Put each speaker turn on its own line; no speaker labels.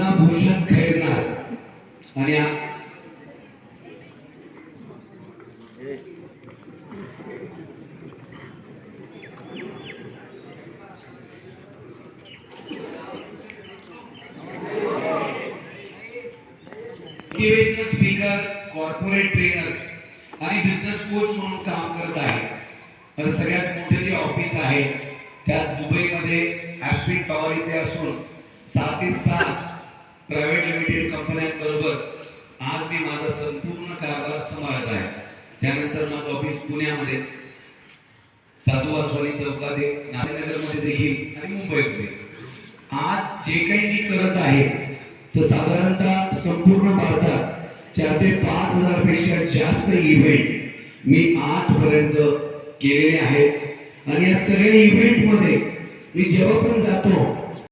पद्मभूषण खैरनार आणि motivational speaker, corporate trainer आणि business coach म्हणून काम करत आहे. तर सगळ्यात मोठे जे ऑफिस आहे त्यात दुबईमध्ये ॲस्पिड टॉवर इथे असून 7 ते 7 प्रायव्हेट लिमिटेड कंपन्यांबरोबर आज मी माझा संपूर्ण कारभार सांभाळत आहे. त्यानंतर माझं ऑफिस पुण्यामध्ये, साधुवासवाडी चौकात, नारायणनगरमध्ये देखील आणि मुंबईमध्ये. आज जे काही मी करत आहे तर साधारणतः संपूर्ण भारतात 4 ते 5 हजार पेक्षा जास्त इव्हेंट मी आजपर्यंत केलेले आहेत. आणि या सगळ्या इव्हेंटमध्ये मी जेव्हा पण जातो